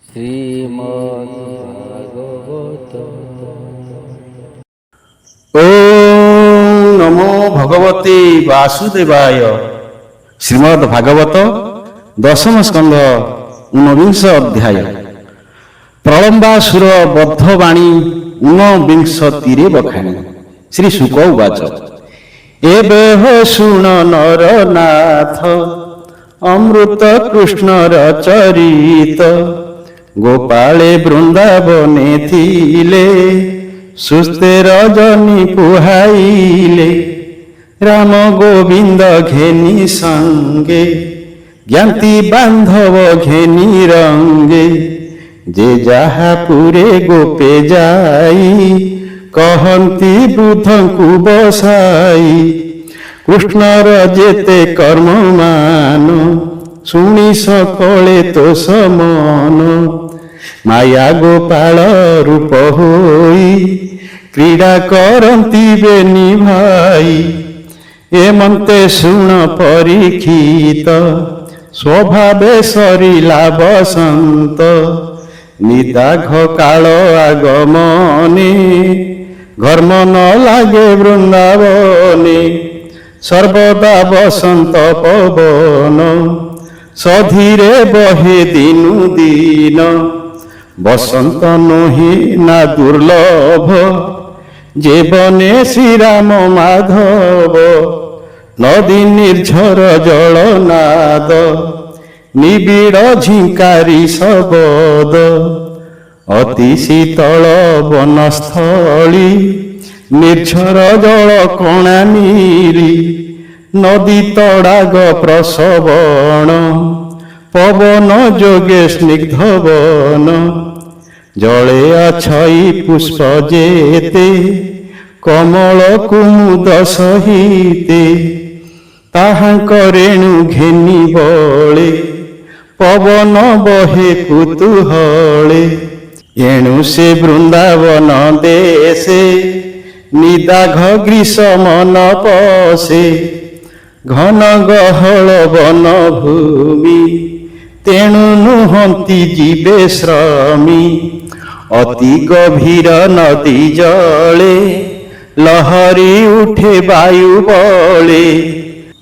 শ্রীমদ্ভাগবত। ওম নমো ভগবতে বাসুদেবায়। শ্রীমদ্ ভাগবত দশম স্কন্ধ 19 অধ্যায়। প্রলম্বাসুর বদ্ধবাণী 19 বখাণী। শ্রী শুক উবাচ এবে শুণ নরনাথ অমৃত কৃষ্ণর চরিত। গোপালে বৃন্দাবনে থিলে সুস্থে রজনী পুহাইলে। রাম গোবিন্দ ঘেনি সঙ্গে জ্ঞাতি বান্ধব ঘেনি রঙ্গে। যে যাহা পুরে গোপে যাই কহନ୍ତି বৃদ্ধଙ୍କୁ বসাই। কৃষ্ণর যেতে কর্মমান শুনি সকলে তো সমন। মায়া গোপাଳ রূপ ହୋଇ କ୍ରୀଡ଼ା କରନ୍ତି ବେନି ଭାଇ। ଏମନ୍ତେ ଶୁଣ ପରୀକ୍ଷିତ ସ୍ୱଭାବେ ସରିଲା ବସନ୍ତ। ନିଦାଘ କାଳ ଆଗମନେ ଘର୍ମ ନ ଲାଗେ ବୃନ୍ଦାବନେ। ସର୍ବଦା ବସନ୍ତ ପବନ ସଧୀରେ ବହେ ଦିନୁ ଦିନ। ବସନ୍ତ ନୁହେଁ ନା ଦୁର୍ଲଭ ଯେ ବନେ ଶ୍ରୀରାମ ମାଧବ। ନଦୀ ନିର୍ଝର ଜଳ ନାଦ ନିବିଡ଼ ଝିଙ୍କାରି ଶବଦ। ଅତି ଶୀତଳ ବନସ୍ଥଳୀ ନିର୍ଝର ଜଳ କଣା ନିରି। ନଦୀ ତଡ଼ାଗ ପ୍ରସବଣ ପବନ ଯୋଗେ ସ୍ନିଗ୍ଧ ବନ। ଜଳେ ଅଛଇ ପୁଷ୍ପ ଯେତେ କମଳ କୁମୁଦ ସହିତେ। ତାହାଙ୍କ ରେଣୁ ଘେନି ବଳେ ପବନ ବହେ କୁତୁହଳେ। ଏଣୁ ସେ ବୃନ୍ଦାବନ ଦେଶେ ନିଦାଘ ଗ୍ରୀଷ୍ମ ନ ପଶେ। ଘନ ଗହଳ ବନ ଭୂମି ତେଣୁ ନୁହନ୍ତି ଯିବେ ଶ୍ରମୀ। ଅତି ଗଭୀର ନଦୀ ଜଳେ ଲହରୀ ଉଠେ ବାୟୁ ବଳେ।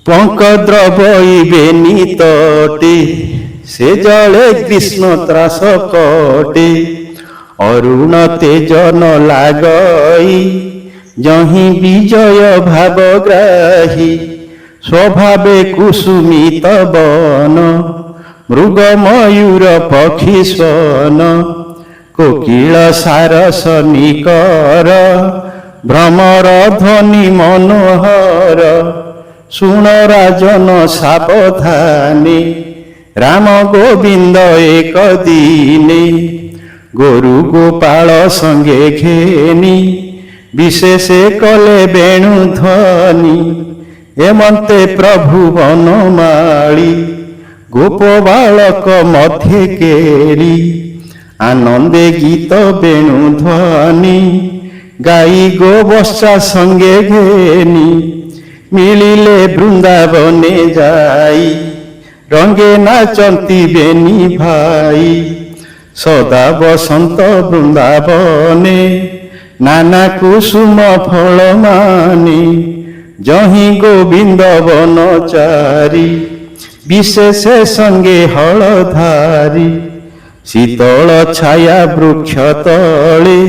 ପଙ୍କ ଦ୍ରବଇବେନି ତଟେ ସେ ଜଳେ ଗ୍ରୀଷ୍ମ ତ୍ରାସ କଟେ। ଅରୁଣ ତେଜ ନ ଲାଗଇ ଯହିଁ ବିଜୟ ଭାବଗ୍ରାହୀ। ସ୍ୱଭାବେ କୁସୁମିତ ବନ ମୃଗ ମୟୂର ପକ୍ଷୀ ସ୍ୱନ। କୋକିଳ ସାରସ ନିକର ଭ୍ରମର ଧ୍ୱନି ମନୋହର। ଶୁଣ ରାଜନ ସାବଧାନେ ରାମ ଗୋବିନ୍ଦ ଏକ ଦିନେ। ଗୋରୁ ଗୋପାଳ ସଙ୍ଗେ ଘେନି ବିଶେଷ କଲେ ବେଣୁ ଧ୍ୱନି। ଏମନ୍ତେ ପ୍ରଭୁ ବନମାଳି ଗୋପ ବାଳକ ମଧ୍ୟେ କେଳି। ଆନନ୍ଦେ ଗୀତ ବେଣୁ ଧ୍ୱନି ଗାଈ ଗୋବତ୍ସା ସଙ୍ଗେ ଘେନି। ମିଳିଲେ ବୃନ୍ଦାବନେ ଯାଇ ରଙ୍ଗେ ନାଚନ୍ତି ବେନି ଭାଇ। ସଦା ବସନ୍ତ ବୃନ୍ଦାବନେ ନାନା କୁସୁମ ଫଳ ମାନେ। ଯହିଁ ଗୋବିନ୍ଦ ବନଚାରି ବିଶେଷ ସଙ୍ଗେ ହଳଧାରି। ଶୀତଳ ଛାୟା ବୃକ୍ଷ ତଳେ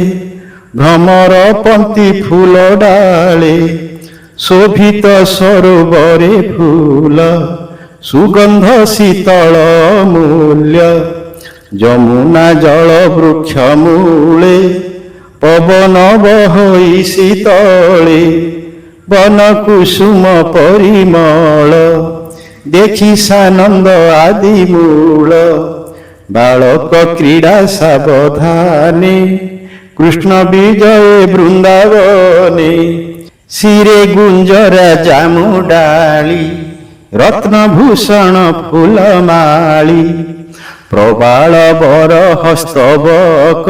ଭ୍ରମର ପନ୍ତି ଫୁଲ ଡାଳେ। ଶୋଭିତ ସରୋବରେ ଫୁଲ ସୁଗନ୍ଧ ଶୀତଳ ମୂଲ୍ୟ। ଯମୁନା ଜଳ ବୃକ୍ଷ ମୂଳେ ପବନ ବହଇ ଶୀତଳେ। ବନ କୁସୁମ ପରିମଳ ଦେଖି ସାନନ୍ଦ ଆଦି ମୂଳ। ବାଳକ କ୍ରୀଡ଼ା ସାବଧାନେ କୃଷ୍ଣ ବିଜୟ ବୃନ୍ଦାବନେ। ଶିରେ ଗୁଞ୍ଜରା ଜାମୁ ଡାଳି ରତ୍ନଭୂଷଣ ଫୁଲମାଳି। ପ୍ରବାଳ ବର ହସ୍ତବକ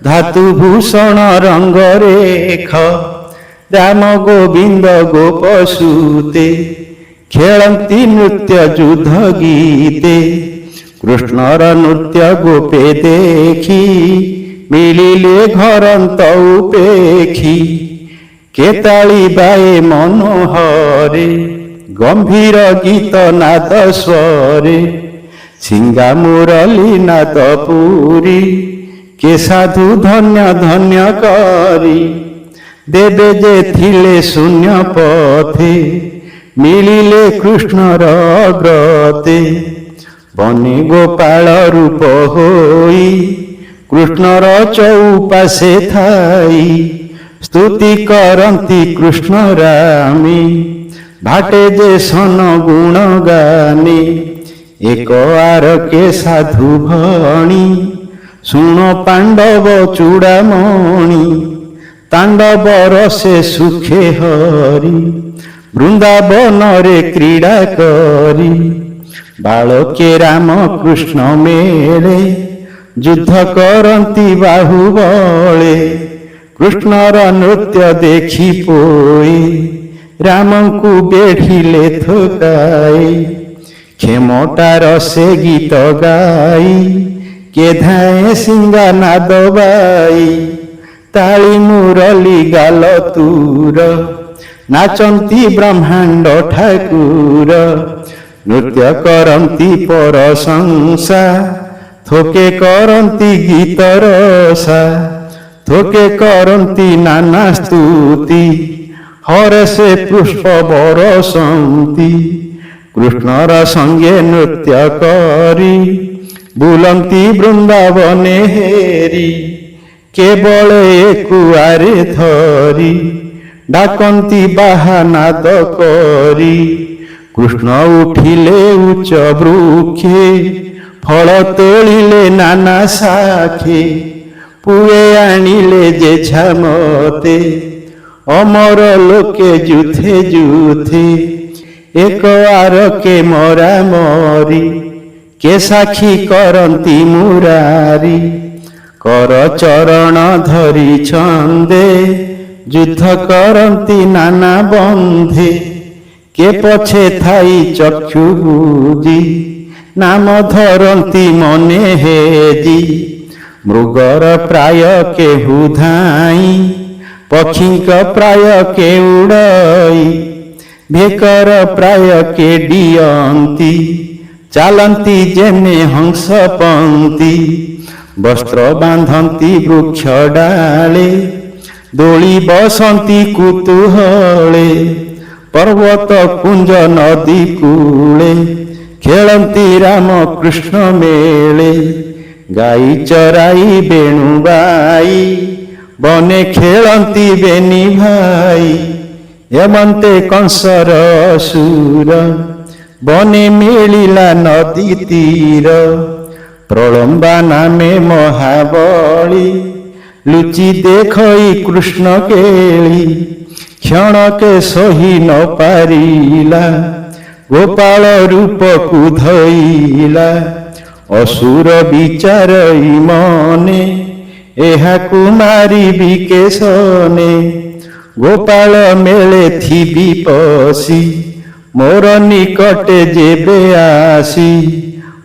ଧାତୁ ଭୂଷଣ ରଙ୍ଗରେଖ। ରାମ ଗୋବିନ୍ଦ ଗୋପସୂତେ ଖେଳନ୍ତି ନୃତ୍ୟ ଯୁଦ୍ଧ ଗୀତେ। କୃଷ୍ଣର ନୃତ୍ୟ ଗୋପେ ଦେଖି ମିଳିଲେ ଘରନ୍ତ ଉପେକ୍ଷୀ କେତାଳି ବାଏ ମନୋହରେ ଗମ୍ଭୀର ଗୀତ ନାଦ ସ୍ୱରେ ସିଙ୍ଗା ମୁରଲି ନାଦ ପୁରୀ କେ ସାଧୁ ଧନ୍ୟ ଧନ୍ୟ କରି ଦେବେ ଯେ ଥିଲେ ଶୂନ୍ୟ ପଥେ ମିଳିଲେ କୃଷ୍ଣର ଅଗ୍ରତେ ବନେ ଗୋପାଳ ରୂପ ହୋଇ କୃଷ୍ଣର ଚଉପାଶେ ଥାଇ ସ୍ତୁତି କରନ୍ତି କୃଷ୍ଣ ରାମେ ଭାଟେ ଯେ ସନ ଗୁଣ ଗାନେ ଏକ ଆରକେ ସାଧୁ ଭଣୀ ଶୁଣ ପାଣ୍ଡବ ଚୂଡ଼ାମଣି ତାଣ୍ଡବ ରସେ ସୁଖେ ହରି ବୃନ୍ଦାବନରେ କ୍ରୀଡ଼ା କରି ବାଳକେ ରାମ କୃଷ୍ଣ ମେଳେ ଯୁଦ୍ଧ କରନ୍ତି ବାହୁବଳେ କୃଷ୍ଣର ନୃତ୍ୟ ଦେଖି ପୋଇ ରାମଙ୍କୁ ବେଢ଼ିଲେ ଥୋକାଇ କ୍ଷମତାର ସେ ଗୀତ ଗାଇ କେଧାଏ ସିଙ୍ଗା ନାଦ ବାଇ ତାଳି ମୁରଲି ଗାଲ ତୁର ନାଚନ୍ତି ବ୍ରହ୍ମାଣ୍ଡ ଠାକୁର ନୃତ୍ୟ କରନ୍ତି ପରଶଂସା ଥୋକେ କରନ୍ତି ଗୀତ ରସା ଥୋକେ କରନ୍ତି ନାନା ସ୍ତୁତି ହରସେ ପୁଷ୍ପ ବରସନ୍ତି କୃଷ୍ଣର ସଙ୍ଗେ ନୃତ୍ୟ କରି ବୁଲନ୍ତି ବୃନ୍ଦାବନେ ହେରି କେବଳ ଏକୁଆରେ ଧରି ଡାକନ୍ତି ବାହାନାଦ କରି କୃଷ୍ଣ ଉଠିଲେ ଉଚ୍ଚ ବୃକ୍ଷେ ଫଳ ତୋଳିଲେ ନାନା ଶାଖେ ପୁଏ ଆଣିଲେ ଯେ ଝାମତେ ଅମର ଲୋକେ ଯୁଥେ ଯୁଥେ ଏକ ଆରକେ ମରା ମରି କେ ସାକ୍ଷୀ କରନ୍ତି ମୁରାରି କର ଚରଣ ଧରି ଛନ୍ଦେ ଯୁଦ୍ଧ କରନ୍ତି ନାନା ବନ୍ଧେ କେ ପଛେ ଥାଇ ଚକ୍ଷୁ ବୁଜି ନାମ ଧରନ୍ତି ମନେ ହେଜି ମୃଗର ପ୍ରାୟ କେହୁ ଧାଇ ପକ୍ଷୀଙ୍କ ପ୍ରାୟ କେ ଉଡ଼ଇ ଭେକର ପ୍ରାୟ କେ ଡିଅନ୍ତି ଚାଲନ୍ତି ଯେନେ ହଂସ ପନ୍ତି ବସ୍ତ୍ର ବାନ୍ଧନ୍ତି ବୃକ୍ଷ ଡାଳେ ଦୋଳି ବସନ୍ତି କୁତୁହଳେ ପର୍ବତ କୁଞ୍ଜ ନଦୀ କୂଳେ ଖେଳନ୍ତି ରାମ କୃଷ୍ଣ ମେଳେ ଗାଈ ଚରାଇ ବେଣୁ ବାଇ ବନେ ଖେଳନ୍ତି ବେନି ଭାଇ ଏମନ୍ତେ କଂସର ଅସୁର ବନେ ମିଳିଲା ନଦୀ ତୀର ପ୍ରଳମ୍ବା ନାମେ ମହାବଳୀ ଲୁଚି ଦେଖଇ କୃଷ୍ଣ କେଳି କ୍ଷଣକେ ସହି ନ ପାରିଲା ଗୋପାଳ ରୂପକୁ ଧଇଲା ଅସୁର ବିଚାରଇ ମନେ ଏହାକୁ ମାରିବି କେଶନେ ଗୋପାଳ ମେଳେ ଥିବି ପଶି ମୋର ନିକଟେ ଯେବେ ଆସି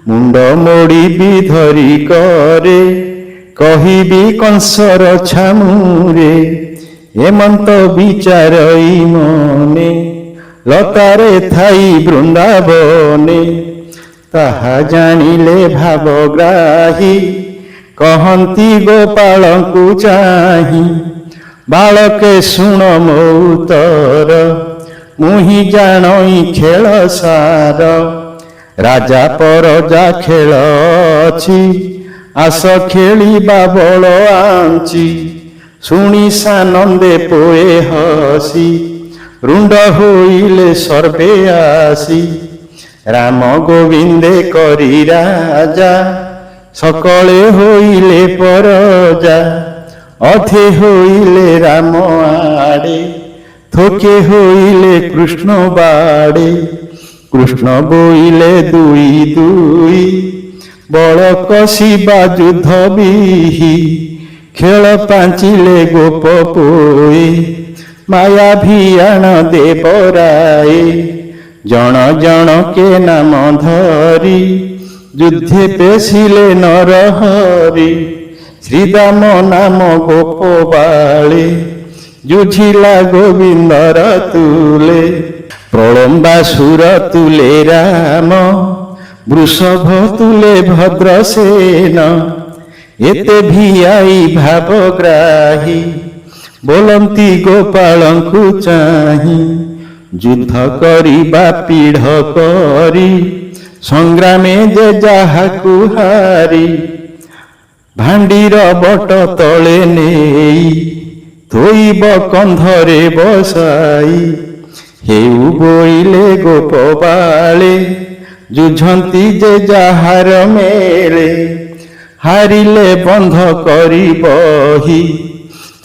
ମୁଣ୍ଡ ମୋଡ଼ିବି ଧରି କରେ କହିବି କଂସର ଛାମୁରେ ଏମନ୍ତ ବିଚାରଇ ମନେ ଲତାରେ ଥାଇ ବୃନ୍ଦାବନେ ତାହା ଜାଣିଲେ ଭାବଗ୍ରାହୀ କହନ୍ତି ଗୋପାଳଙ୍କୁ ଚାହିଁ ବାଳକେ ଶୁଣ ମୋ ଉତ୍ତର ମୁହିଁ ଜାଣଇ ଖେଳ ସାର ରାଜା ପରଜା ଖେଳ ଅଛି ଆସ ଖେଳିବା ବଳ ଆଞ୍ଚି ଶୁଣି ସାନନ୍ଦେ ପୋଏ ହସି ରୁଣ୍ଡ ହୋଇଲେ ସର୍ବେ ଆସି ରାମ ଗୋବିନ୍ଦେ କରି ରାଜା ସକଳେ ହୋଇଲେ ପରଜା ଅଧେ ହୋଇଲେ ରାମ ଆଡ଼େ ଥୋକେ ହୋଇଲେ କୃଷ୍ଣ ବାଡ଼େ କୃଷ୍ଣ ବୋଇଲେ ଦୁଇ ଦୁଇ ବଳ କଷିବା ଯୁଦ୍ଧ ବିହି ଖେଳ ପାଞ୍ଚିଲେ ଗୋପ ପୋଇ ମାୟା ଭିଆଣ ଦେବରାଏ ଜଣ ଜଣ କେ ନାମ ଧରି যুদ্ধে পেশিলে নরহরি শ্রীদাম নাম গোপবাଳେ যুঝিলা গোবিন্দর তুলে প্রলম্বাসুর তুলে রাম বৃষভ তুলে ভদ্রসেন এতে ভিআই ভাবগ্রাহী ବୋଲନ୍ତି ଗୋପାଳଙ୍କୁ ଚାହିଁ ଯୁଦ୍ଧ କରିବା ପିଢ଼ କରି ସଂଗ୍ରାମେ ଯେ ଯାହାକୁ ହାରି ଭାଣ୍ଡିର ବଟ ତଳେ ନେଇ ଥୋଇବ କନ୍ଧରେ ବସାଇ ହେଉ ବୋଇଲେ ଗୋପବାଳେ ଯୁଝନ୍ତି ଯେ ଯାହାର ମେଳେ ହାରିଲେ ବନ୍ଧ କରି ବହି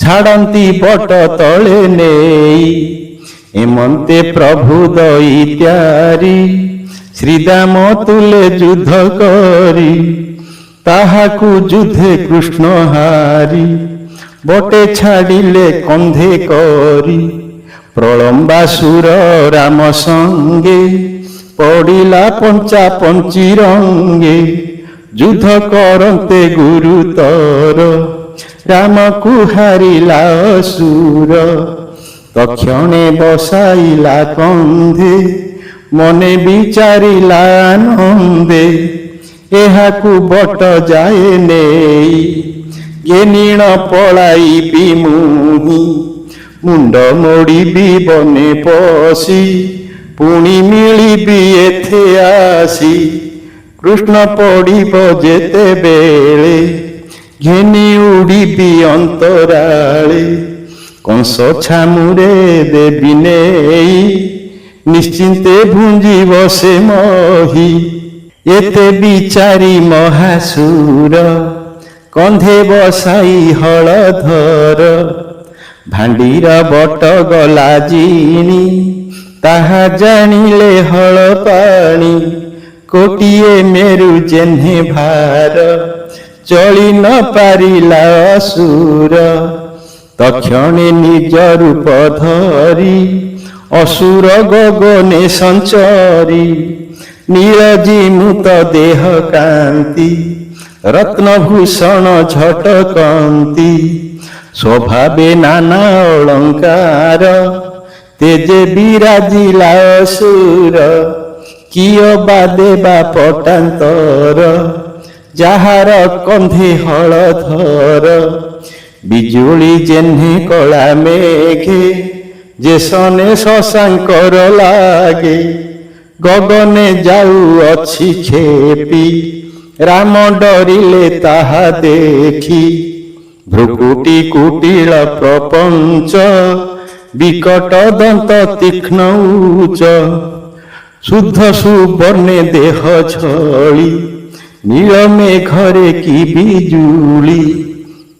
ଛାଡ଼ନ୍ତି ବଟ ତଳେ ନେଇ ଏମନ୍ତେ ପ୍ରଭୁ ଦଇତ୍ୟାରି ଶ୍ରୀଦାମ ତୁଲେ ଯୁଦ୍ଧ କରି ତାହାକୁ ଯୁଦ୍ଧେ କୃଷ୍ଣ ହାରି ବଟେ ଛାଡ଼ିଲେ କନ୍ଧେ କରି ପ୍ରଳମ୍ବାସୁର ରାମ ସଙ୍ଗେ ପଡ଼ିଲା ପଞ୍ଚା ପଞ୍ଚି ରଙ୍ଗେ ଯୁଦ୍ଧ କରନ୍ତେ ଗୁରୁତର ରାମକୁ ହାରିଲା ଅସୁର ତକ୍ଷଣେ ବସାଇଲା କନ୍ଧେ ମନେ ବିଚାରିଲା ଆନନ୍ଦେ ଏହାକୁ ବଟ ଯାଏ ନେଇ ଘେନିଣ ପଳାଇବି ମୁହିଁ ମୁଣ୍ଡ ମୋଡ଼ିବି ବନେ ପଶି ପୁଣି ମିଳିବି ଏଥେ ଆସି କୃଷ୍ଣ ପଡ଼ିବ ଯେତେବେଳେ ଘେନି ଉଡ଼ିବି ଅନ୍ତରାଳେ କଂସ ଛାମୁରେ ଦେବି ନେଇ ନିଶ୍ଚିନ୍ତେ ଭୁଞ୍ଜିବ ସେ ମହି ଏତେ ବିଚାରି ମହାସୁର କନ୍ଧେ ବସାଇ ହଳଧର ଭାଣ୍ଡିର ବଟ ଗଲା ଜିଣି ତାହା ଜାଣିଲେ ହଳ ପାଣି କୋଟିଏ ମେରୁ ଜେହ୍ନେ ଭାର ଚଳି ନ ପାରିଲା ଅସୁର ତକ୍ଷଣେ ନିଜ ରୂପ ଧରି ଅସୁର ଗଗନେ ସଞ୍ଚରି ନୀଳଜିମୁତ ଦେହ କାନ୍ତି ରତ୍ନଭୂଷଣ ଝଟକନ୍ତି ସ୍ୱଭାବେ ନାନା ଅଳଙ୍କାର ତେଜେ ବିରାଜିଲା ଅସୁର କିଅ ବା ଦେବା ପଟାନ୍ତର ଯାହାର କନ୍ଧେ ହଳଧର ବିଜୁଳି ଜେହ୍ନେ କଳା ମେଘେ ଯେ ସନେ ଶଶାଙ୍କର ଲାଗେ ଗଗନେ ଯାଉଅଛି ଖେପି ରାମ ଡରିଲେ ତାହା ଦେଖି ଭ୍ରୁକୁଟି କୁଟିଳ ପ୍ରପଞ୍ଚ ବିକଟ ଦନ୍ତ ତୀକ୍ଷ୍ଣ ଉଚ୍ଚ ଶୁଦ୍ଧ ସୁବର୍ଣ୍ଣେ ଦେହ ଛଳି ନୀଳ ମେଘରେ କି ବିଜୁଳି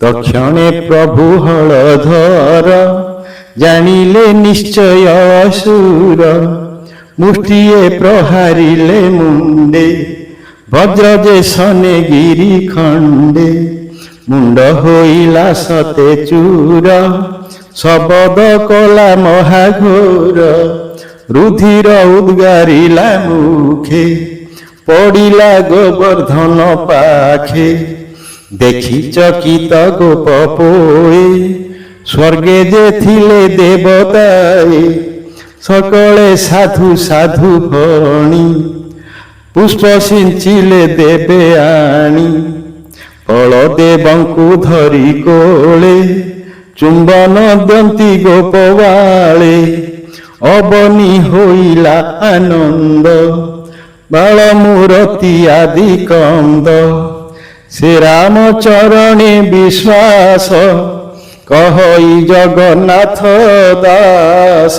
ତକ୍ଷଣେ ପ୍ରଭୁ ହଳଧର ଜାଣିଲେ ନିଶ୍ଚୟ ଅସୁର ମୁଷ୍ଟିଏ ପ୍ରହାରିଲେ ମୁଣ୍ଡେ ବଜ୍ର ଯେ ସନେ ଗିରି ଖଣ୍ଡେ ମୁଣ୍ଡ ହୋଇଲା ସତେ ଚୂର ଶବଦ କଲା ମହାଘୋର ରୁଧିର ଉଦ୍ଗାରିଲା ମୁଖେ ପଡ଼ିଲା ଗୋବର୍ଦ୍ଧନ ପାଖେ ଦେଖି ଚକିତ ଗୋପ ପୋଏ ସ୍ୱର୍ଗେ ଯେ ଥିଲେ ଦେବତାଏ ସକଳେ ସାଧୁ ସାଧୁ ଭଣି ପୁଷ୍ପ ସିଞ୍ଚିଲେ ଦେବେ ଆଣି ବଳଦେବଙ୍କୁ ଧରି କୋଳେ ଚୁମ୍ବନ ଦନ୍ତି ଗୋପବାଳେ ଅବନୀ ହୋଇଲା ଆନନ୍ଦ ବାଳମୂରତି ଆଦି କନ୍ଦ ସେ ରାମ ଚରଣେ ବିଶ୍ୱାସ କହଇ ଜଗନ୍ନାଥ ଦାସ।